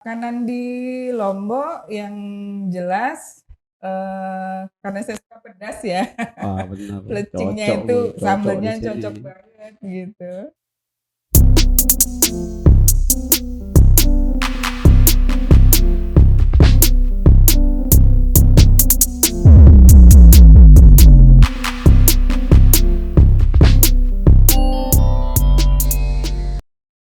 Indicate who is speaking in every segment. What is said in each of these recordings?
Speaker 1: Makanan di Lombok yang jelas, karena saya suka pedas ya,
Speaker 2: Wah, benar.
Speaker 1: plecingnya
Speaker 2: Cocok,
Speaker 1: itu
Speaker 2: Bu. Cocok di
Speaker 1: sambelnya
Speaker 2: sini.
Speaker 1: cocok banget gitu.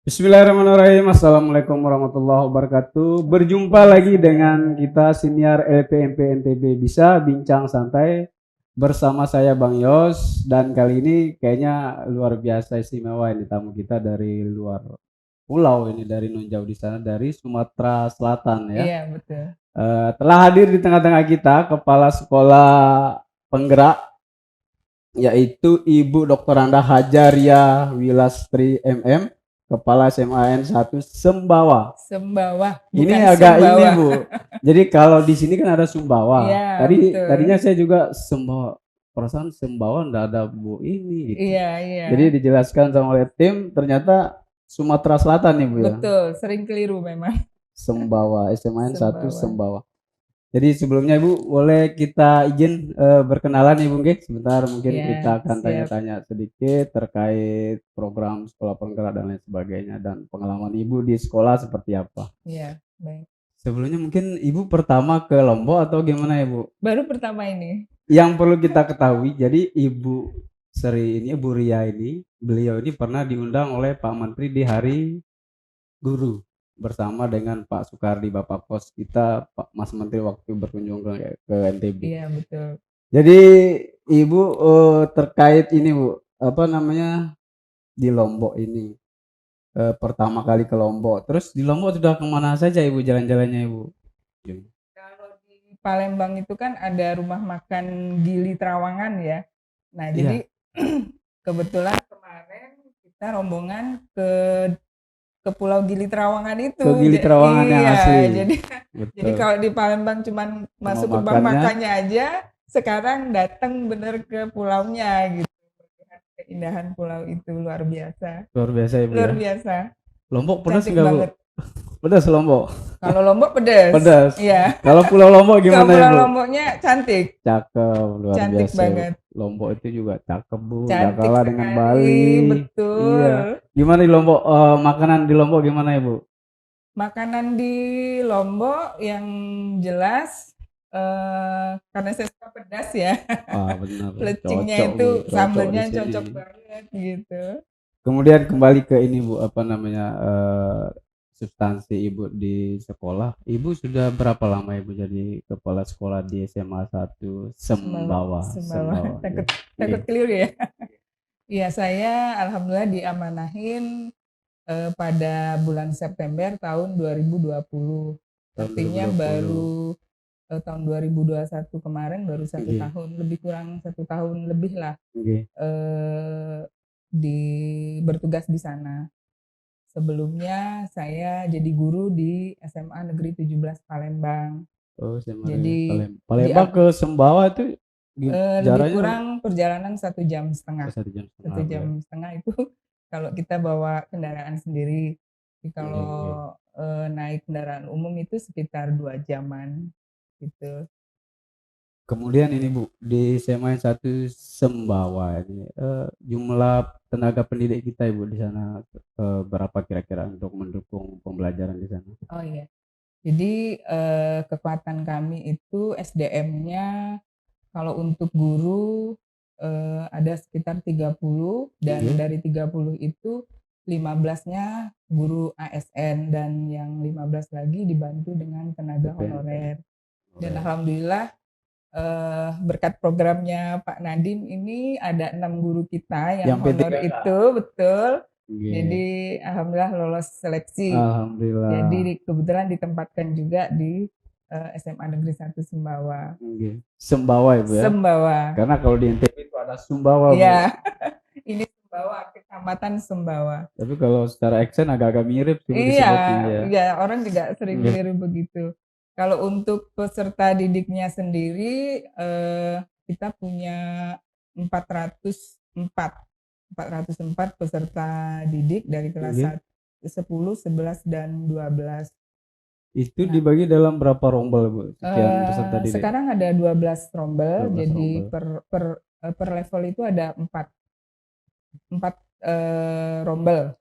Speaker 2: Bismillahirrahmanirrahim. Assalamualaikum warahmatullahi wabarakatuh. Berjumpa lagi dengan kita senior LPMP NTB Bisa Bincang Santai bersama saya Bang Yos, dan kali ini kayaknya luar biasa istimewa ini tamu kita dari luar pulau ini, dari non jauh di sana, dari Sumatera Selatan ya.
Speaker 1: Iya betul.
Speaker 2: Telah hadir di tengah-tengah kita Kepala Sekolah Penggerak, yaitu Ibu Dr. Anda Hajaria Wilastri MM, Kepala SMAN 1 Sembawa.
Speaker 1: Sembawah,
Speaker 2: Ini
Speaker 1: bukan
Speaker 2: agak ini,
Speaker 1: Sumbawa.
Speaker 2: Bu. Jadi kalau di sini kan ada Sumbawa.
Speaker 1: Iya
Speaker 2: Tadinya
Speaker 1: betul.
Speaker 2: saya juga Sembawa. Perasaan Sembawa enggak ada Bu ini gitu.
Speaker 1: Iya iya.
Speaker 2: Jadi dijelaskan sama oleh tim, ternyata Sumatera Selatan nih, Bu ya.
Speaker 1: Betul, sering keliru memang.
Speaker 2: Sembawa, SMAN 1
Speaker 1: Sumbawa.
Speaker 2: Sembawa. Jadi sebelumnya Ibu, boleh kita izin berkenalan Ibu nggih? Sebentar mungkin
Speaker 1: Iya,
Speaker 2: kita akan
Speaker 1: siap.
Speaker 2: tanya-tanya sedikit terkait program sekolah penggerak dan lain sebagainya, dan pengalaman Ibu di sekolah seperti apa.
Speaker 1: Iya, baik.
Speaker 2: Sebelumnya mungkin Ibu pertama ke Lombok atau gimana ya, Bu?
Speaker 1: Baru pertama ini.
Speaker 2: Yang perlu kita ketahui, jadi Ibu Sri ini, Bu Ria ini, beliau ini pernah diundang oleh Pak Menteri di Hari Guru bersama dengan Pak Soekardi, Bapak Pos kita, Pak Mas Menteri waktu berkunjung ke NTB.
Speaker 1: Iya betul.
Speaker 2: Jadi Ibu terkait ini, Bu, apa namanya, di Lombok ini pertama kali ke Lombok. Terus di Lombok sudah kemana saja Ibu jalan-jalannya, Ibu?
Speaker 1: Kalau di Palembang itu kan ada rumah makan Gili Trawangan ya. Nah,
Speaker 2: Iya,
Speaker 1: jadi kebetulan kemarin kita rombongan ke Pulau Gili Trawangan itu.
Speaker 2: ke Gili Trawangan yang
Speaker 1: Iya,
Speaker 2: asli.
Speaker 1: jadi
Speaker 2: Betul.
Speaker 1: kalau di Palembang cuman
Speaker 2: Cuma
Speaker 1: masuk rumah
Speaker 2: makannya
Speaker 1: makannya aja, sekarang datang bener ke pulaunya gitu. Melihat keindahan pulau itu luar biasa.
Speaker 2: luar biasa, Ibu
Speaker 1: Luar
Speaker 2: ya.
Speaker 1: biasa.
Speaker 2: Lombok pedas
Speaker 1: Cantik
Speaker 2: enggak, Bu?
Speaker 1: banget.
Speaker 2: Pedas Lombok.
Speaker 1: Kalau Lombok pedes.
Speaker 2: Pedas.
Speaker 1: Iya.
Speaker 2: Kalau Pulau Lombok
Speaker 1: Kalau
Speaker 2: gimana,
Speaker 1: Pulau
Speaker 2: Ibu?
Speaker 1: Lomboknya cantik.
Speaker 2: Cakep, luar
Speaker 1: Cantik
Speaker 2: biasa.
Speaker 1: banget.
Speaker 2: Lombok itu juga cakep, Bu. Nggak
Speaker 1: Cantik
Speaker 2: kalah dengan
Speaker 1: sekali,
Speaker 2: Bali. Iya.
Speaker 1: betul.
Speaker 2: Gimana di Lombok? Makanan di Lombok gimana, Ibu?
Speaker 1: Makanan di Lombok yang jelas, karena saya suka pedas ya,
Speaker 2: Ah, benar.
Speaker 1: plecingnya
Speaker 2: Cocok,
Speaker 1: itu
Speaker 2: Bu. Cocok di
Speaker 1: sambelnya
Speaker 2: sini.
Speaker 1: cocok banget gitu.
Speaker 2: Kemudian kembali ke ini, Bu, apa namanya, substansi Ibu di sekolah. Ibu sudah berapa lama Ibu jadi kepala sekolah di SMA 1
Speaker 1: Sumbawa,
Speaker 2: Sembawa?
Speaker 1: Sumbawa,
Speaker 2: Sembawa,
Speaker 1: takut
Speaker 2: nggih.
Speaker 1: takut
Speaker 2: Nggih.
Speaker 1: keliru ya. Iya saya alhamdulillah diamanahin pada bulan September tahun 2020.
Speaker 2: Tahun
Speaker 1: Artinya
Speaker 2: 2020.
Speaker 1: baru tahun 2021 kemarin baru satu
Speaker 2: Nggih,
Speaker 1: tahun, lebih kurang 1 tahun lebih lah
Speaker 2: nggih.
Speaker 1: eh, di bertugas di sana. Sebelumnya saya jadi guru di SMA Negeri 17 Palembang.
Speaker 2: Oh, SMA Negeri
Speaker 1: Jadi di
Speaker 2: Palembang ke Sembawa itu
Speaker 1: lebih
Speaker 2: jaraknya
Speaker 1: kurang perjalanan 1 jam setengah.
Speaker 2: 1 jam setengah,
Speaker 1: Satu
Speaker 2: Bu,
Speaker 1: jam
Speaker 2: ya?
Speaker 1: setengah itu kalau kita bawa kendaraan sendiri. Tapi
Speaker 2: Nggih,
Speaker 1: kalau
Speaker 2: nggih.
Speaker 1: naik kendaraan umum itu sekitar 2 jaman gitu.
Speaker 2: Kemudian ini, Bu, di SMA 1 Sembawa ini, jumlah tenaga pendidik kita, Ibu, di sana, berapa kira-kira untuk mendukung pembelajaran di sana?
Speaker 1: Oh iya. Jadi kekuatan kami itu SDM-nya kalau untuk guru ada sekitar 30 dan
Speaker 2: Nggih,
Speaker 1: dari 30 itu 15-nya guru ASN dan yang 15 lagi dibantu dengan tenaga
Speaker 2: PPNS.
Speaker 1: honorer. Dan
Speaker 2: Oleh
Speaker 1: alhamdulillah berkat programnya Pak Nadiem ini ada 6 guru kita yang
Speaker 2: yang
Speaker 1: honor
Speaker 2: P3K.
Speaker 1: itu, betul.
Speaker 2: Nggih,
Speaker 1: Jadi alhamdulillah lolos seleksi.
Speaker 2: alhamdulillah.
Speaker 1: Jadi kebetulan ditempatkan juga di SMA Negeri 1 Sumbawa.
Speaker 2: Nggih, Sembawa, Ibu, ya?
Speaker 1: Sumbawa.
Speaker 2: Karena kalau di NTB itu ada Sumbawa, Bu.
Speaker 1: Iya, ini Sumbawa, Kecamatan Sumbawa.
Speaker 2: Tapi kalau secara accent agak-agak mirip sih, Bu,
Speaker 1: Iya,
Speaker 2: disebutnya ya.
Speaker 1: iya orang juga sering
Speaker 2: Nggih,
Speaker 1: keliru begitu. Kalau untuk peserta didiknya sendiri, kita punya 404, 404 peserta didik dari kelas
Speaker 2: nggih.
Speaker 1: 10, 11, dan 12.
Speaker 2: Itu
Speaker 1: Nah,
Speaker 2: dibagi dalam berapa rombel, Bu? Sekian peserta didik.
Speaker 1: sekarang ada 12 rombel,
Speaker 2: 12
Speaker 1: jadi
Speaker 2: rombel.
Speaker 1: per level itu ada 4 rombel.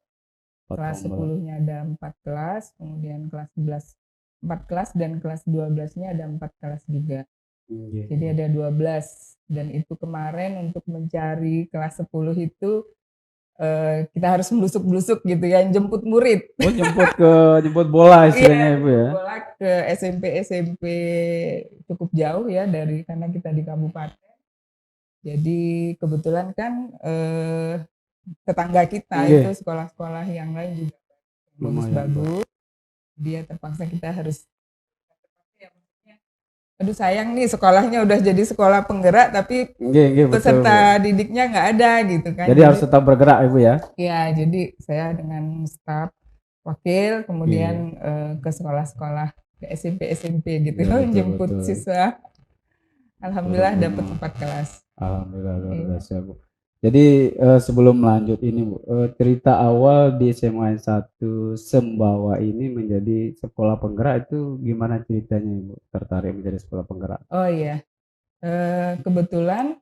Speaker 2: 4
Speaker 1: Kelas
Speaker 2: rombel.
Speaker 1: 10-nya ada 4 kelas, kemudian kelas 11 4 kelas, dan kelas 12-nya ada 4 kelas juga.
Speaker 2: Iya,
Speaker 1: Jadi
Speaker 2: iya.
Speaker 1: ada 12, dan itu kemarin untuk mencari kelas 10 itu kita harus melusuk-melusuk gitu ya, jemput murid.
Speaker 2: Oh, jemput bola istilahnya,
Speaker 1: Iya,
Speaker 2: Ibu
Speaker 1: jemput
Speaker 2: ya.
Speaker 1: bola ke SMP-SMP cukup jauh ya dari karena kita di kabupaten. Jadi kebetulan kan tetangga kita itu
Speaker 2: Iya,
Speaker 1: sekolah-sekolah yang lain juga
Speaker 2: lumayan, Bu.
Speaker 1: bagus-bagus. Dia terpaksa kita harus, aduh sayang nih sekolahnya udah jadi sekolah penggerak tapi
Speaker 2: Iya, iya, betul, Bu.
Speaker 1: peserta didiknya nggak ada gitu kan.
Speaker 2: Jadi harus
Speaker 1: Jadi
Speaker 2: tetap bergerak, Ibu ya.
Speaker 1: ya, jadi saya dengan staf wakil
Speaker 2: Iya,
Speaker 1: kemudian ke sekolah-sekolah, ke SMP-SMP gitu
Speaker 2: iya, betul,
Speaker 1: jemput
Speaker 2: betul.
Speaker 1: siswa.
Speaker 2: Turun
Speaker 1: Alhamdulillah dapat
Speaker 2: rumah.
Speaker 1: 4 kelas.
Speaker 2: Alhamdulillah luar
Speaker 1: Iya.
Speaker 2: biasa, Bu. Jadi sebelum lanjut ini, Bu, cerita awal di SMA 1 Sembawa ini menjadi sekolah penggerak itu gimana ceritanya, Ibu? Tertarik menjadi sekolah penggerak?
Speaker 1: Oh iya, kebetulan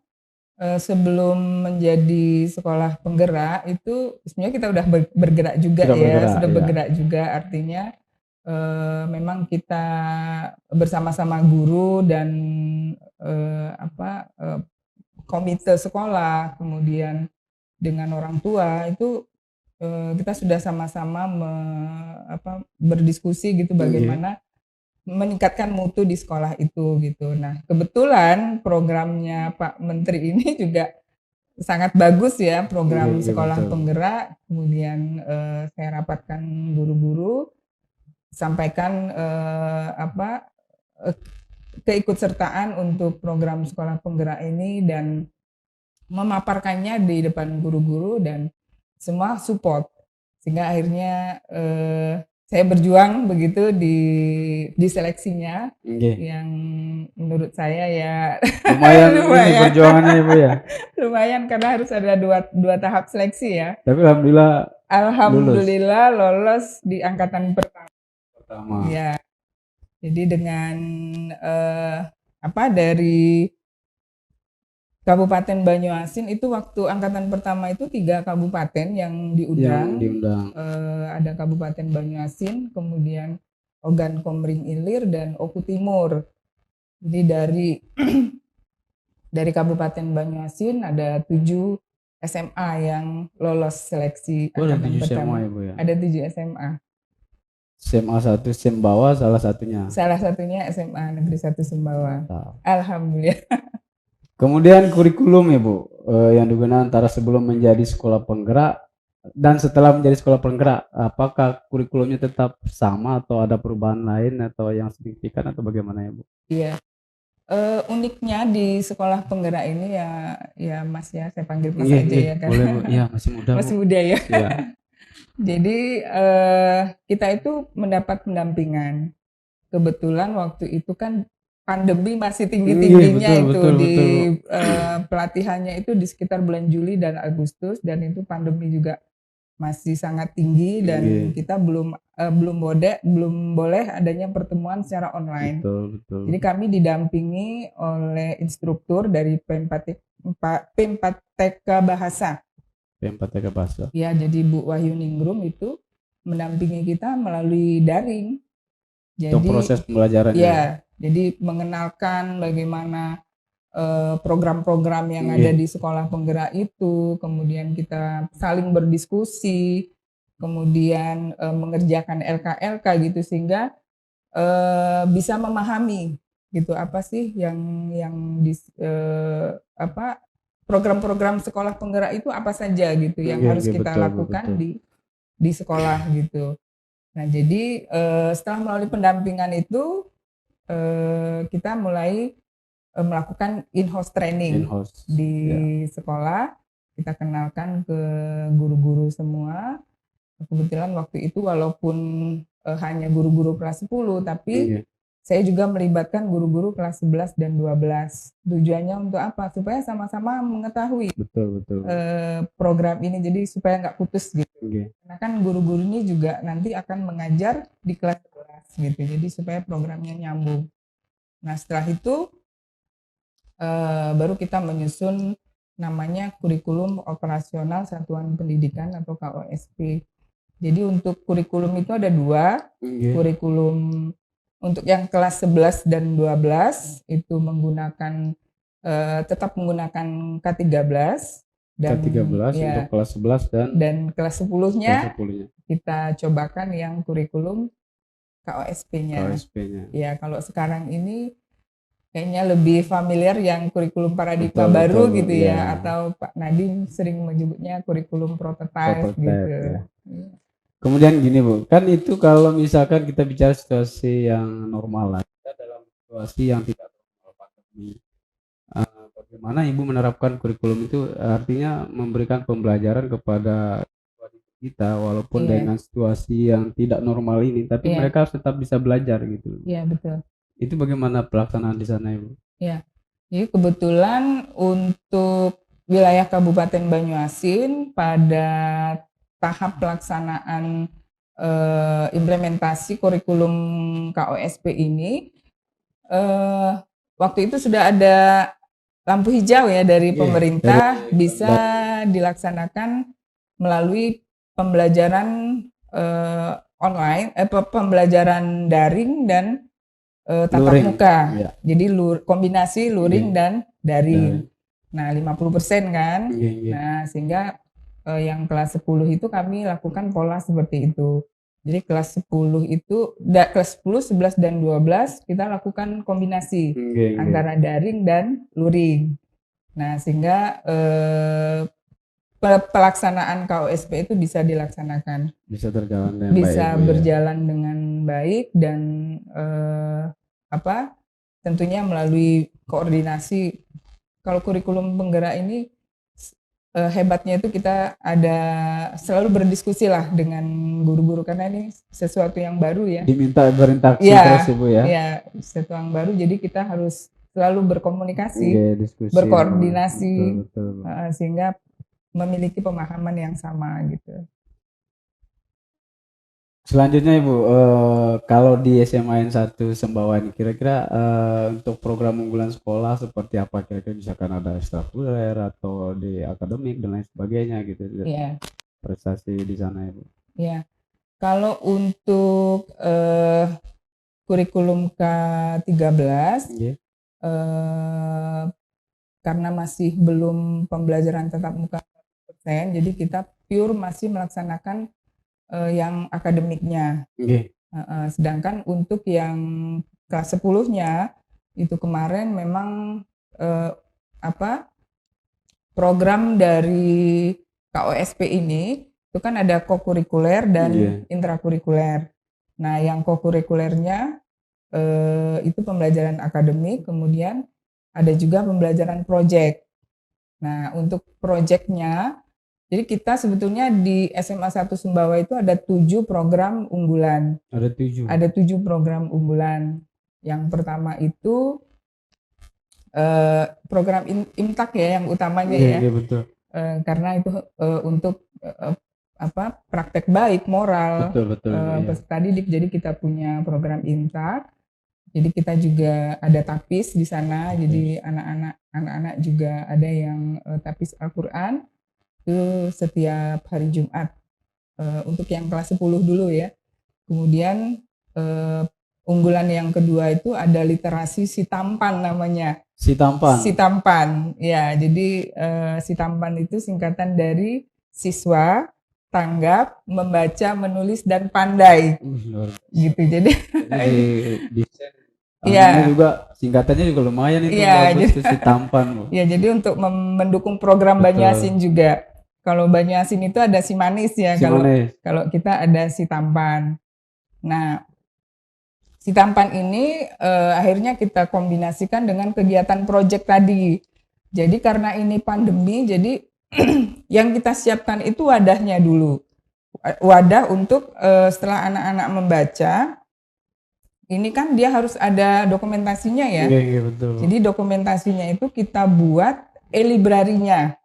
Speaker 1: sebelum menjadi sekolah penggerak itu sebenarnya kita udah bergerak juga
Speaker 2: Sudah
Speaker 1: ya,
Speaker 2: bergerak,
Speaker 1: sudah
Speaker 2: ya.
Speaker 1: bergerak juga, artinya memang kita bersama-sama guru dan komite sekolah, kemudian dengan orang tua itu kita sudah sama-sama berdiskusi gitu
Speaker 2: Iya,
Speaker 1: bagaimana meningkatkan mutu di sekolah itu gitu. Nah, kebetulan programnya Pak Menteri ini juga sangat bagus ya,
Speaker 2: iya,
Speaker 1: program
Speaker 2: iya,
Speaker 1: sekolah
Speaker 2: betul.
Speaker 1: penggerak. Kemudian saya rapatkan guru-guru, sampaikan eh, keikutsertaan untuk program sekolah penggerak ini dan memaparkannya di depan guru-guru dan semua support, sehingga akhirnya saya berjuang begitu di seleksinya
Speaker 2: Iya.
Speaker 1: yang menurut saya ya
Speaker 2: Lumayan ini
Speaker 1: lumayan
Speaker 2: perjuangannya, Ibu ya.
Speaker 1: lumayan karena harus ada dua tahap seleksi ya.
Speaker 2: Tapi alhamdulillah lulus
Speaker 1: Alhamdulillah lolos di angkatan pertama
Speaker 2: pertama.
Speaker 1: ya. Jadi dengan dari Kabupaten Banyuasin itu waktu angkatan pertama itu 3 kabupaten yang
Speaker 2: Yang
Speaker 1: diundang.
Speaker 2: diundang.
Speaker 1: Ada Kabupaten Banyuasin, kemudian Ogan Komering Ilir dan Oku Timur. Jadi dari Kabupaten Banyuasin ada 7 SMA yang lolos seleksi
Speaker 2: Oh, ada
Speaker 1: angkatan
Speaker 2: 7 SMA,
Speaker 1: pertama.
Speaker 2: Ibu ya.
Speaker 1: Ada 7 SMA.
Speaker 2: SMA 1 Sembawa salah satunya.
Speaker 1: Salah satunya SMA Negeri 1 Sumbawa.
Speaker 2: Mantap.
Speaker 1: Alhamdulillah.
Speaker 2: Kemudian kurikulum ya, Bu, yang digunakan antara sebelum menjadi sekolah penggerak dan setelah menjadi sekolah penggerak, apakah kurikulumnya tetap sama atau ada perubahan lain atau yang signifikan atau bagaimana ya, Bu?
Speaker 1: Iya. Uniknya di sekolah penggerak ini ya Mas ya, saya panggil Mas
Speaker 2: Iya,
Speaker 1: aja
Speaker 2: iya,
Speaker 1: ya kan.
Speaker 2: boleh, Bu. Iya, masih muda, Bu.
Speaker 1: Masih muda ya.
Speaker 2: Iya.
Speaker 1: Jadi kita itu mendapat pendampingan. Kebetulan waktu itu kan pandemi masih
Speaker 2: Iya,
Speaker 1: tinggi-tingginya
Speaker 2: betul,
Speaker 1: itu
Speaker 2: betul,
Speaker 1: di
Speaker 2: betul.
Speaker 1: pelatihannya itu di sekitar bulan Juli dan Agustus, dan itu pandemi juga masih sangat tinggi dan
Speaker 2: Iya,
Speaker 1: kita belum boleh adanya pertemuan secara online.
Speaker 2: betul, betul.
Speaker 1: Jadi kami didampingi oleh instruktur dari P4TK Bahasa.
Speaker 2: P4TK Bahasa.
Speaker 1: Ya, jadi Bu Wahyu Ningrum itu mendampingi kita melalui daring.
Speaker 2: Untuk
Speaker 1: Jadi
Speaker 2: proses pembelajarannya.
Speaker 1: ya, jadi mengenalkan bagaimana program-program yang ada
Speaker 2: Iya,
Speaker 1: di sekolah penggerak itu, kemudian kita saling berdiskusi, kemudian mengerjakan LK-LK gitu sehingga bisa memahami gitu apa sih yang program-program sekolah penggerak itu apa saja gitu yang
Speaker 2: iya,
Speaker 1: harus
Speaker 2: iya,
Speaker 1: kita
Speaker 2: betul, Bu,
Speaker 1: lakukan
Speaker 2: betul.
Speaker 1: di sekolah gitu. Nah, jadi setelah melalui pendampingan itu kita mulai melakukan in-house training
Speaker 2: In-house.
Speaker 1: di
Speaker 2: Ya.
Speaker 1: sekolah. Kita kenalkan ke guru-guru semua. Kebetulan waktu itu walaupun hanya guru-guru kelas 10, tapi
Speaker 2: Iya.
Speaker 1: saya juga melibatkan guru-guru kelas 11 dan 12. Tujuannya untuk apa? Supaya sama-sama mengetahui
Speaker 2: Betul.
Speaker 1: program ini, jadi supaya nggak putus gitu.
Speaker 2: Oke.
Speaker 1: Karena kan guru-guru ini juga nanti akan mengajar di kelas 11 gitu, jadi supaya programnya nyambung. Nah setelah itu baru kita menyusun namanya kurikulum operasional satuan pendidikan atau KOSP. Jadi untuk kurikulum itu ada 2,
Speaker 2: Oke.
Speaker 1: kurikulum untuk yang kelas 11 dan 12 itu menggunakan tetap menggunakan K13 dan
Speaker 2: K13
Speaker 1: ya,
Speaker 2: untuk kelas 11
Speaker 1: dan kelas 10-nya
Speaker 2: kelas 10-nya.
Speaker 1: kita cobakan yang kurikulum KOSP-nya.
Speaker 2: KOSP-nya.
Speaker 1: Ya, kalau sekarang ini kayaknya lebih familiar yang kurikulum paradigma
Speaker 2: Betul,
Speaker 1: baru
Speaker 2: betul,
Speaker 1: gitu
Speaker 2: ya.
Speaker 1: ya, atau Pak Nadiem sering menyebutnya kurikulum prototype
Speaker 2: Prototype,
Speaker 1: gitu.
Speaker 2: ya. Kemudian gini Bu, kan itu kalau misalkan kita bicara situasi yang normal lah, kita dalam situasi yang tidak normal pandemi. Bagaimana Ibu menerapkan kurikulum itu, artinya memberikan pembelajaran kepada kita walaupun
Speaker 1: Iya.
Speaker 2: dengan situasi yang tidak normal ini, tapi
Speaker 1: Iya.
Speaker 2: mereka harus tetap bisa belajar gitu.
Speaker 1: Iya betul.
Speaker 2: Itu bagaimana pelaksanaan di sana Ibu?
Speaker 1: Ya, jadi kebetulan untuk wilayah Kabupaten Banyuasin pada tahap pelaksanaan implementasi kurikulum KOSP ini, waktu itu sudah ada lampu hijau ya dari pemerintah bisa dilaksanakan melalui pembelajaran online, pembelajaran daring dan tatap muka.
Speaker 2: Ya.
Speaker 1: Jadi kombinasi luring dan daring. Nah, 50% kan. Nah, sehingga yang kelas 10 itu kami lakukan pola seperti itu. Jadi kelas 10 itu kelas 10, 11 dan 12 kita lakukan kombinasi antara daring dan luring. Nah, sehingga pelaksanaan KOSP itu bisa dilaksanakan.
Speaker 2: Bisa berjalan dengan
Speaker 1: bisa
Speaker 2: baik.
Speaker 1: Berjalan dengan baik dan tentunya melalui koordinasi. Kalau kurikulum penggerak ini hebatnya itu kita ada selalu berdiskusi lah dengan guru-guru karena ini sesuatu yang baru ya.
Speaker 2: Diminta berinteraksi terus Ibu ya.
Speaker 1: Iya, sesuatu yang baru jadi kita harus selalu berkomunikasi, berkoordinasi,
Speaker 2: betul.
Speaker 1: Sehingga memiliki pemahaman yang sama gitu.
Speaker 2: Selanjutnya Ibu, kalau di SMA N1 Sembawaan kira-kira untuk program unggulan sekolah seperti apa kira-kira, misalkan ada ekstrakurikuler atau di akademik dan lain sebagainya gitu.
Speaker 1: Iya.
Speaker 2: Prestasi di sana Ibu.
Speaker 1: Iya. Kalau untuk kurikulum K13 karena masih belum pembelajaran tatap muka 100%, jadi kita pure masih melaksanakan yang akademiknya. Sedangkan untuk yang kelas 10-nya itu kemarin memang program dari KOSP ini itu kan ada kokurikuler dan intrakurikuler. Nah, yang kokurikulernya itu pembelajaran akademik, kemudian ada juga pembelajaran proyek. Nah, untuk proyeknya, jadi kita sebetulnya di SMA 1 Sumbawa itu ada 7 program unggulan. Ada 7 program unggulan. Yang pertama itu program IMTAK ya yang utamanya ya.
Speaker 2: Iya betul.
Speaker 1: Karena itu untuk praktek baik moral peserta didik. Jadi kita punya program IMTAK. Jadi kita juga ada tapis di sana. Jadi anak-anak juga ada yang tapis Al-Qur'an. Itu setiap hari Jumat untuk yang kelas 10 dulu ya. Kemudian unggulan yang kedua itu ada literasi Sitampan namanya. Sitampan. Ya, jadi Sitampan itu singkatan dari siswa tanggap, membaca, menulis dan pandai. Gitu. Jadi
Speaker 2: iya. Juga singkatannya juga lumayan itu bagus tuh Sitampan.
Speaker 1: Ya, jadi untuk mendukung program Banyuasin juga. Kalau Banyuasin itu ada Simanis ya, kalau kita ada Sitampan. Nah, Sitampan ini akhirnya kita kombinasikan dengan kegiatan proyek tadi. Jadi karena ini pandemi, jadi yang kita siapkan itu wadahnya dulu. Wadah untuk setelah anak-anak membaca, ini kan dia harus ada dokumentasinya ya.
Speaker 2: Iya, betul.
Speaker 1: Jadi dokumentasinya itu kita buat e-library-nya.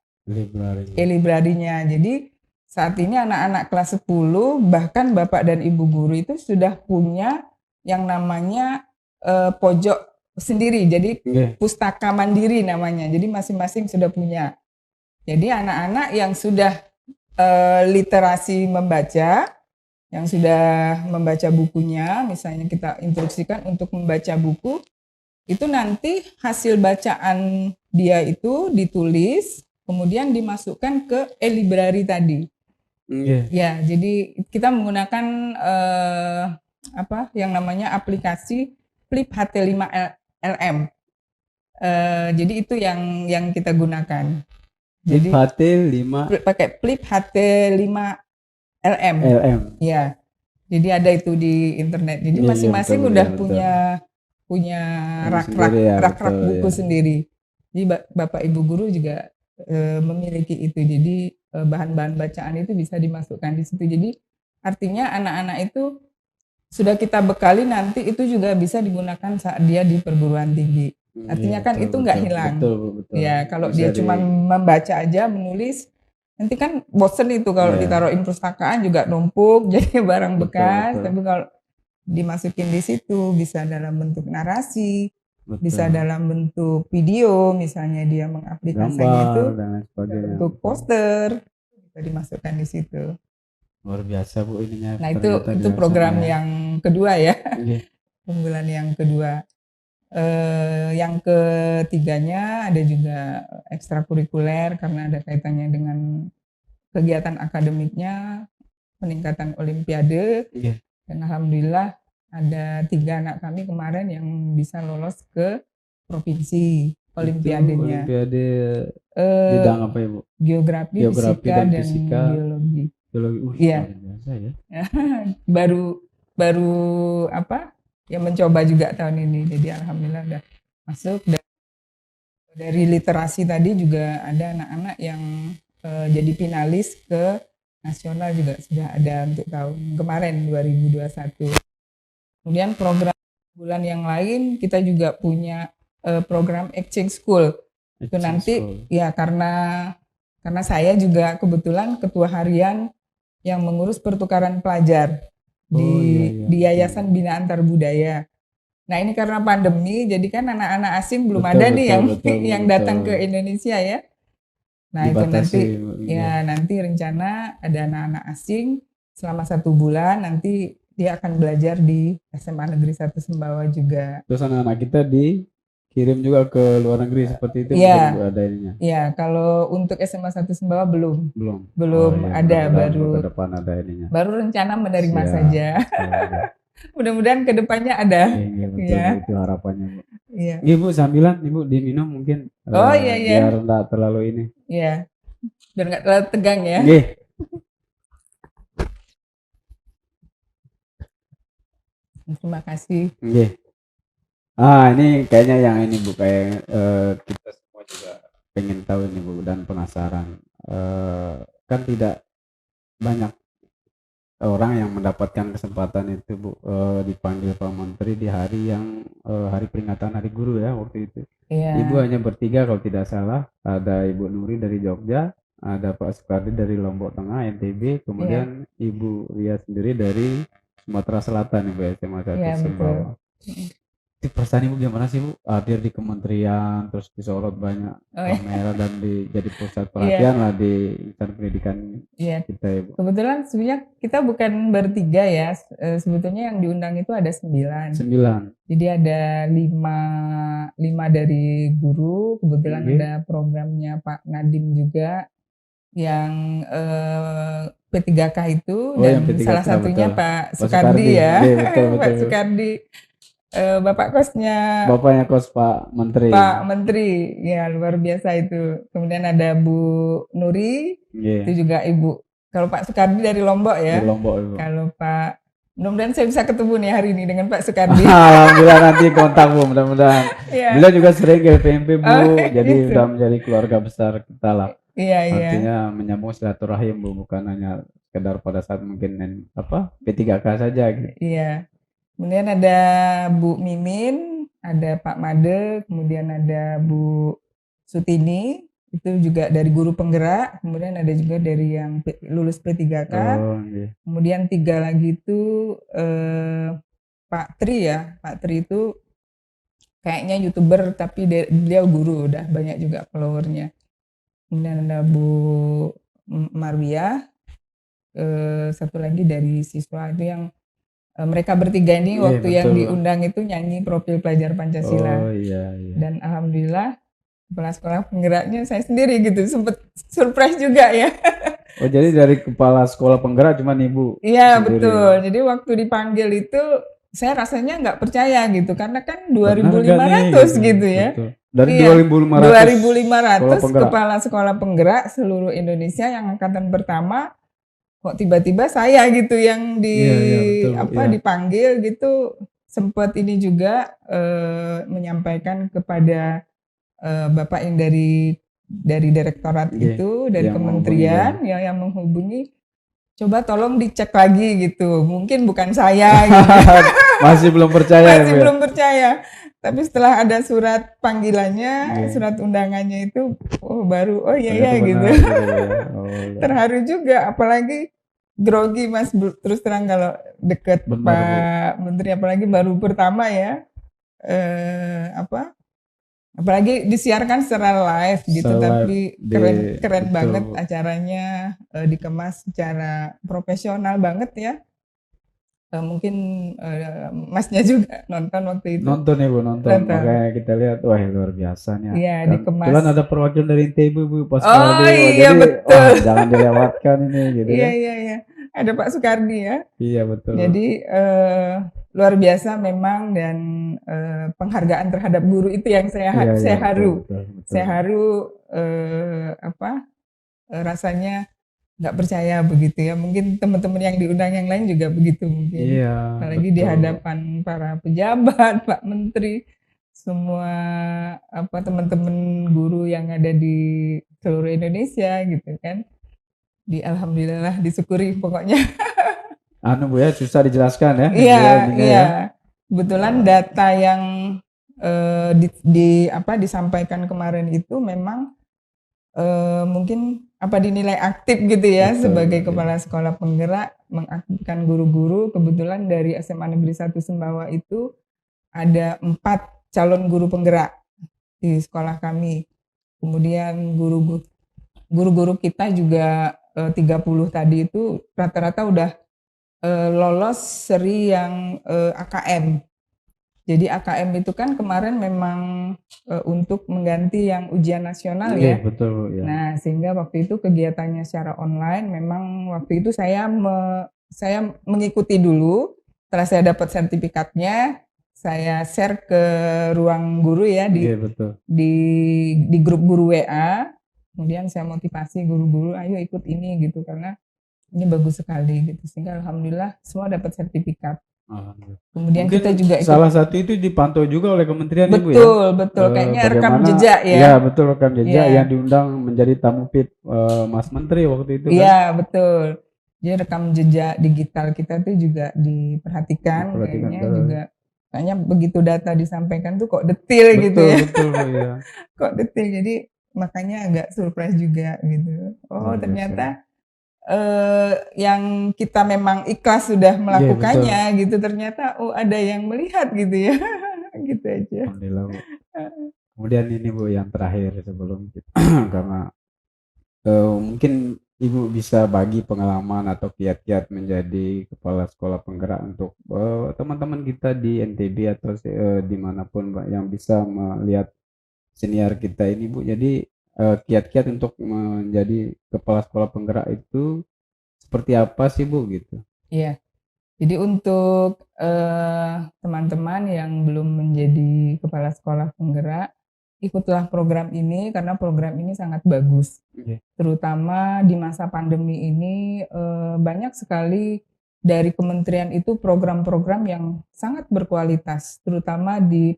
Speaker 1: E-library-nya. Jadi saat ini anak-anak kelas 10 bahkan Bapak dan Ibu guru itu sudah punya yang namanya pojok sendiri. Jadi pustaka mandiri namanya. Jadi masing-masing sudah punya. Jadi anak-anak yang sudah literasi membaca, yang sudah membaca bukunya, misalnya kita instruksikan untuk membaca buku, itu nanti hasil bacaan dia itu ditulis, kemudian dimasukkan ke e-library tadi. Ya, jadi kita menggunakan yang namanya aplikasi Flip HT5 LM. Jadi itu yang kita gunakan. Jadi pakai Flip HT5 LM. Ya. Jadi ada itu di internet. Jadi masing-masing udah punya rak buku sendiri. Jadi Bapak Ibu guru juga memiliki itu. Jadi bahan-bahan bacaan itu bisa dimasukkan di situ. Jadi artinya anak-anak itu sudah kita bekali, nanti itu juga bisa digunakan saat dia di perguruan tinggi. Artinya kan itu nggak hilang.
Speaker 2: Betul.
Speaker 1: Ya, kalau bisa dia cuma membaca aja, menulis, nanti kan bosen itu kalau ditaruhin perpustakaan juga numpuk jadi barang bekas. Tapi kalau dimasukin di situ bisa dalam bentuk narasi, bisa dalam bentuk video, misalnya dia mengaplikasikannya itu bentuk poster, bisa dimasukkan di situ.
Speaker 2: Luar biasa Bu ininya.
Speaker 1: Nah itu program yang kedua ya. Unggulan yang kedua. Yang ketiganya ada juga ekstrakurikuler karena ada kaitannya dengan kegiatan akademiknya, peningkatan olimpiade. Dan alhamdulillah ada 3 anak kami kemarin yang bisa lolos ke provinsi olimpiadenya.
Speaker 2: Olimpiade bidang apa ya Bu?
Speaker 1: Geografi fisika dan biologi. Iya. Ya. baru yang mencoba juga tahun ini. Jadi alhamdulillah udah masuk. Dan dari literasi tadi juga ada anak-anak yang jadi finalis ke nasional juga sudah ada untuk tahun kemarin 2021. Kemudian program bulan yang lain kita juga punya program exchange school. Itu nanti ya karena saya juga kebetulan ketua harian yang mengurus pertukaran pelajar di Yayasan Bina Antar Budaya. Nah ini karena pandemi, jadi kan anak-anak asing belum ada nih yang datang ke Indonesia ya. Nah dibatasi, itu nanti rencana ada anak-anak asing selama 1 bulan, nanti dia akan belajar di SMA Negeri 1 Sumbawa juga.
Speaker 2: Terus anak-anak kita dikirim juga ke luar negeri seperti itu? Ada ininya?
Speaker 1: Iya, kalau untuk SMA 1 Sumbawa belum ada, baru
Speaker 2: ke depan ada ininya.
Speaker 1: Baru rencana menerima saja. Mudah-mudahan kedepannya ada.
Speaker 2: Betul, itu harapannya Bu. Bu sambilan Ibu diminum mungkin. Biar enggak terlalu ini.
Speaker 1: Iya. Biar enggak terlalu tegang ya. Terima kasih.
Speaker 2: Ini kayaknya yang ini Bu, kayak kita semua juga pengen tahu ini Bu dan penasaran. Kan tidak banyak orang yang mendapatkan kesempatan itu Bu, dipanggil Pak Menteri di hari yang hari peringatan Hari Guru ya waktu itu. Ibu hanya bertiga kalau tidak salah, ada Ibu Nuri dari Jogja, ada Pak Sukardi dari Lombok Tengah NTB, kemudian Ibu Ria sendiri dari Sumatera Selatan Ibu, SMA 1 Sumbawa. Itu perasaan Ibu gimana sih Bu, hadir di kementerian terus disorot banyak kamera dan jadi pusat perhatian lah di instansi pendidikan kita Ibu.
Speaker 1: Kebetulan sebenarnya kita bukan bertiga ya, sebetulnya yang diundang itu ada 9. Jadi ada 5 dari guru, kebetulan ada programnya Pak Nadiem juga yang P3K itu, dan salah satunya Pak Sukardi ya. Pak Sukardi. Bapaknya
Speaker 2: kos Pak Menteri.
Speaker 1: Ya luar biasa itu. Kemudian ada Bu Nuri, itu juga Ibu. Kalau Pak Sukardi dari Lombok ya.
Speaker 2: Ibu.
Speaker 1: Kalau Pak, mudah-mudahan saya bisa ketemu nih hari ini dengan Pak Sukardi.
Speaker 2: Alhamdulillah nanti kontak Bu, mudah-mudahan. Beliau juga sering ke LPMP Bu, jadi sudah menjadi keluarga besar kita lah. Artinya menyambung silaturahim Bu, bukan hanya sekedar pada saat mungkin P3K saja gitu.
Speaker 1: Iya. kemudian ada Bu Mimin, ada Pak Made, kemudian ada Bu Sutini, itu juga dari guru penggerak, kemudian ada juga dari yang lulus P3K,
Speaker 2: Oh, iya.
Speaker 1: kemudian 3 lagi itu Pak Tri ya, Pak Tri itu kayaknya YouTuber tapi beliau guru, udah banyak juga followernya. Kemudian ada Bu Marwiyah, satu lagi dari siswa itu yang mereka bertiga ini
Speaker 2: Iya,
Speaker 1: waktu yang
Speaker 2: betul.
Speaker 1: diundang itu nyanyi profil pelajar Pancasila.
Speaker 2: Oh, iya, iya.
Speaker 1: Dan alhamdulillah kepala sekolah penggeraknya saya sendiri gitu, sempet surprise juga ya.
Speaker 2: Oh, jadi dari kepala sekolah penggerak cuma Ibu
Speaker 1: Iya
Speaker 2: sendiri.
Speaker 1: betul, jadi waktu dipanggil itu saya rasanya nggak percaya gitu, karena kan
Speaker 2: Benar gak nih
Speaker 1: 2.500 gitu ya.
Speaker 2: betul. Dari
Speaker 1: Iya,
Speaker 2: 2.500 sekolah
Speaker 1: 2.500
Speaker 2: penggerak.
Speaker 1: kepala sekolah penggerak seluruh Indonesia yang angkatan pertama, kok tiba-tiba saya gitu yang
Speaker 2: Iya, iya, betul, Bu. Iya.
Speaker 1: dipanggil gitu, sempat ini juga menyampaikan kepada Bapak yang dari direktorat
Speaker 2: Iya,
Speaker 1: itu, dari
Speaker 2: yang
Speaker 1: kementerian yang menghubungi, coba tolong dicek lagi gitu, mungkin bukan saya gitu.
Speaker 2: Masih belum percaya ya,
Speaker 1: Masih
Speaker 2: Bu, ya?
Speaker 1: belum percaya. Tapi setelah ada surat panggilannya,
Speaker 2: Iya.
Speaker 1: surat undangannya itu, oh baru, oh iya ya
Speaker 2: Ternyata
Speaker 1: gitu.
Speaker 2: benar gitu, Bu, ya. Oh, iya.
Speaker 1: Terharu juga, apalagi grogi Mas, terus terang kalau deket
Speaker 2: Benar, Bu.
Speaker 1: Pak Menteri, apalagi baru pertama ya, apalagi disiarkan secara live gitu,
Speaker 2: Secara
Speaker 1: tapi
Speaker 2: live
Speaker 1: keren
Speaker 2: betul,
Speaker 1: banget
Speaker 2: Bu.
Speaker 1: acaranya, dikemas secara profesional banget ya. Mungkin Masnya juga nonton waktu itu.
Speaker 2: Nonton ya, Bu, nonton.
Speaker 1: Nonton.
Speaker 2: Makanya kita lihat, wah luar biasa nih.
Speaker 1: Iya,
Speaker 2: Kan
Speaker 1: dikemas.
Speaker 2: kebetulan ada perwakilan dari NTB, Bu, pas
Speaker 1: Oh
Speaker 2: Kaldi. Wah,
Speaker 1: iya
Speaker 2: jadi
Speaker 1: betul.
Speaker 2: wah jangan dilewatkan ini gitu
Speaker 1: Iya
Speaker 2: kan.
Speaker 1: iya iya. Ada Pak Soekardi ya.
Speaker 2: Iya, betul.
Speaker 1: Jadi luar biasa memang, dan penghargaan terhadap guru itu yang
Speaker 2: Iya,
Speaker 1: saya
Speaker 2: iya,
Speaker 1: haru.
Speaker 2: betul, betul.
Speaker 1: Saya haru rasanya nggak percaya begitu ya. Mungkin teman-teman yang diundang yang lain juga begitu mungkin.
Speaker 2: Iya,
Speaker 1: Apalagi di
Speaker 2: betul.
Speaker 1: hadapan para pejabat, Pak Menteri, semua teman-teman guru yang ada di seluruh Indonesia gitu kan. Alhamdulillah disyukuri pokoknya.
Speaker 2: Anu, Bu, ya, susah dijelaskan ya.
Speaker 1: Iya,
Speaker 2: Bu, ya, ininya
Speaker 1: iya.
Speaker 2: ya.
Speaker 1: Kebetulan data yang disampaikan kemarin itu memang mungkin dinilai aktif gitu ya,
Speaker 2: Betul,
Speaker 1: sebagai
Speaker 2: iya.
Speaker 1: kepala sekolah penggerak mengaktifkan guru-guru. Kebetulan dari SMA Negeri 1 Sumbawa itu ada 4 calon guru penggerak di sekolah kami. Kemudian guru-guru kita juga 30 tadi itu rata-rata udah lolos seri yang AKM. Jadi AKM itu kan kemarin memang untuk mengganti yang ujian nasional ya.
Speaker 2: Iya, betul, Bu, ya.
Speaker 1: Nah, sehingga waktu itu kegiatannya secara online. Memang waktu itu saya mengikuti dulu. Setelah saya dapat sertifikatnya, saya share ke ruang guru ya
Speaker 2: Iya, betul.
Speaker 1: di grup guru WA. Kemudian saya motivasi guru-guru, ayo ikut ini gitu, karena ini bagus sekali gitu. Sehingga alhamdulillah semua dapat sertifikat.
Speaker 2: Alhamdulillah.
Speaker 1: Kemudian
Speaker 2: Mungkin
Speaker 1: kita juga ikut.
Speaker 2: salah satu itu dipantau juga oleh kementerian, Ibu, ya.
Speaker 1: Betul, betul. Kayaknya rekam
Speaker 2: Bagaimana
Speaker 1: jejak ya.
Speaker 2: ya, betul, rekam jejak
Speaker 1: Iya.
Speaker 2: yang diundang menjadi tamu PIP Mas Menteri waktu itu kan.
Speaker 1: Iya, betul. Jadi rekam jejak digital kita tuh juga diperhatikan kayaknya
Speaker 2: betul.
Speaker 1: juga. Kayaknya begitu data disampaikan tuh kok detail gitu
Speaker 2: Betul,
Speaker 1: ya.
Speaker 2: betul, Bu, ya.
Speaker 1: Kok detail, jadi makanya agak surprise juga gitu. Oh,
Speaker 2: Luar biasa.
Speaker 1: ternyata yang kita memang ikhlas sudah melakukannya gitu, ternyata ada yang melihat gitu ya. Gitu aja.
Speaker 2: Alhamdulillah, Bu. Kemudian ini, Bu, yang terakhir sebelum kita karena mungkin Ibu bisa bagi pengalaman atau kiat-kiat menjadi kepala sekolah penggerak untuk teman-teman kita di NTB atau dimanapun, Pak, yang bisa melihat senior kita ini, Bu. Jadi kiat-kiat untuk menjadi kepala sekolah penggerak itu seperti apa sih, Bu, gitu?
Speaker 1: Iya. Jadi untuk teman-teman yang belum menjadi kepala sekolah penggerak, ikutlah program ini karena program ini sangat bagus.
Speaker 2: Oke.
Speaker 1: Terutama di masa pandemi ini banyak sekali dari kementerian itu program-program yang sangat berkualitas, terutama di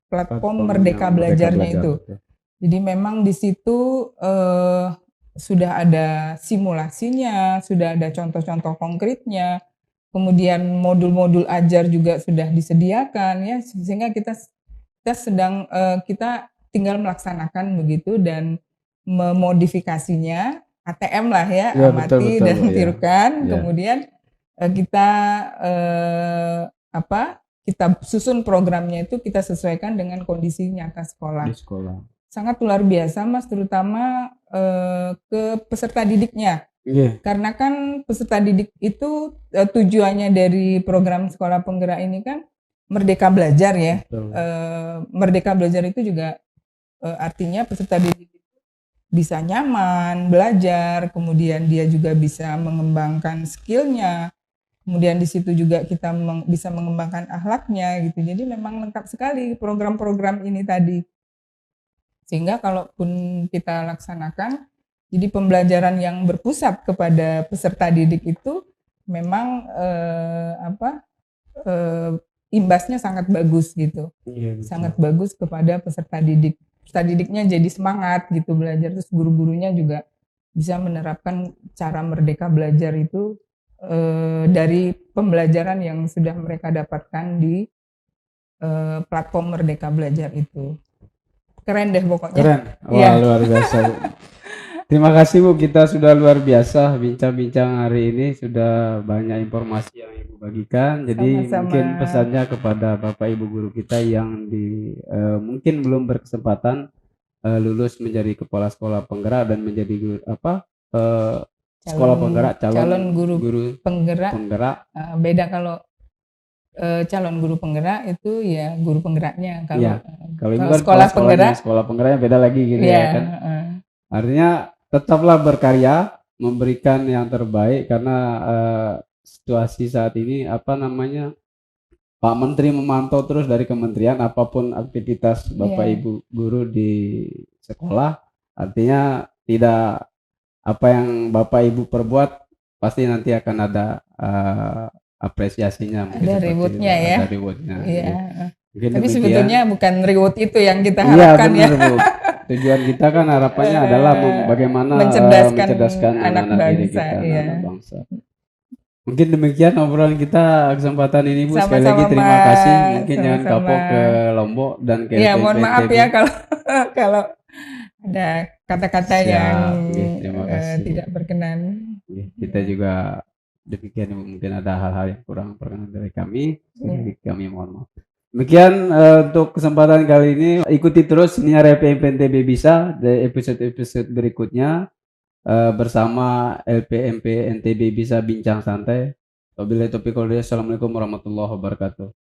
Speaker 1: platform Merdeka Belajarnya itu.
Speaker 2: Betul.
Speaker 1: Jadi memang di situ sudah ada simulasinya, sudah ada contoh-contoh konkretnya. kemudian modul-modul ajar juga sudah disediakan ya, sehingga kita sedang kita tinggal melaksanakan begitu dan memodifikasinya ATM lah ya,
Speaker 2: Ya, betul
Speaker 1: amati
Speaker 2: betul
Speaker 1: dan
Speaker 2: Bu, ya.
Speaker 1: tirukan,
Speaker 2: Ya.
Speaker 1: kemudian kita kita susun programnya itu kita sesuaikan dengan kondisi nyata sekolah.
Speaker 2: Di sekolah.
Speaker 1: Sangat luar biasa Mas, terutama ke peserta didiknya.
Speaker 2: Iya.
Speaker 1: Karena kan peserta didik itu tujuannya dari program sekolah penggerak ini kan merdeka belajar ya.
Speaker 2: Betul.
Speaker 1: Merdeka belajar itu juga artinya peserta didik itu bisa nyaman belajar, kemudian dia juga bisa mengembangkan skillnya, kemudian di situ juga kita bisa mengembangkan akhlaknya gitu. Jadi memang lengkap sekali program-program ini tadi. Sehingga kalaupun kita laksanakan, jadi pembelajaran yang berpusat kepada peserta didik itu memang imbasnya sangat bagus gitu.
Speaker 2: Iya, betul.
Speaker 1: Sangat bagus kepada peserta didik. Peserta didiknya jadi semangat gitu belajar, terus guru-gurunya juga bisa menerapkan cara merdeka belajar itu dari pembelajaran yang sudah mereka dapatkan di platform Merdeka Belajar itu. Keren deh pokoknya.
Speaker 2: Keren. Wah,
Speaker 1: Iya.
Speaker 2: luar biasa Bu. Terima kasih Bu, kita sudah luar biasa bincang-bincang hari ini, sudah banyak informasi yang Ibu bagikan. Jadi
Speaker 1: Sama-sama.
Speaker 2: mungkin pesannya kepada Bapak Ibu guru kita yang mungkin belum berkesempatan lulus menjadi kepala sekolah penggerak dan menjadi guru sekolah penggerak,
Speaker 1: calon guru
Speaker 2: penggerak.
Speaker 1: Beda kalau calon guru penggerak itu ya guru penggeraknya. Kalau
Speaker 2: Iya. Kalau Ibu kan
Speaker 1: sekolah penggerak,
Speaker 2: sekolah penggeraknya beda lagi gitu
Speaker 1: ya
Speaker 2: ya kan. Artinya tetaplah berkarya, memberikan yang terbaik karena situasi saat ini Pak Menteri memantau terus dari kementerian apapun aktivitas Bapak
Speaker 1: Iya.
Speaker 2: Ibu guru di sekolah. Artinya tidak apa yang Bapak Ibu perbuat pasti nanti akan ada apresiasinya.
Speaker 1: Ada rewardnya ya.
Speaker 2: Ada rewardnya.
Speaker 1: Iya.
Speaker 2: Mungkin
Speaker 1: Tapi
Speaker 2: demikian.
Speaker 1: sebetulnya bukan reward itu yang kita
Speaker 2: Iya,
Speaker 1: harapkan ya.
Speaker 2: benar Bu. Tujuan kita kan harapannya adalah bagaimana mencerdaskan
Speaker 1: anak
Speaker 2: anak-anak didik
Speaker 1: bangsa,
Speaker 2: kita,
Speaker 1: iya.
Speaker 2: anak bangsa. Mungkin demikian obrolan kita kesempatan ini Bu. Sekali
Speaker 1: Sama-sama,
Speaker 2: lagi terima
Speaker 1: Mas.
Speaker 2: kasih. Mungkin jangan
Speaker 1: Sama-sama.
Speaker 2: kapok ke Lombok dan ke
Speaker 1: Iya,
Speaker 2: LPMP
Speaker 1: mohon maaf
Speaker 2: NTB.
Speaker 1: ya kalau ada kata-kata
Speaker 2: Siap,
Speaker 1: yang
Speaker 2: iya, terima kasih.
Speaker 1: tidak berkenan.
Speaker 2: Iya, kita juga demikian Bu. Mungkin ada hal-hal yang kurang berkenan dari kami. Jadi kami mohon maaf. Demikian untuk kesempatan kali ini, ikuti terus siniar LPMP NTB Bisa di episode-episode berikutnya bersama LPMP NTB Bisa Bincang Santai. Wabillahi taufiq wal hidayah. Assalamualaikum warahmatullahi wabarakatuh.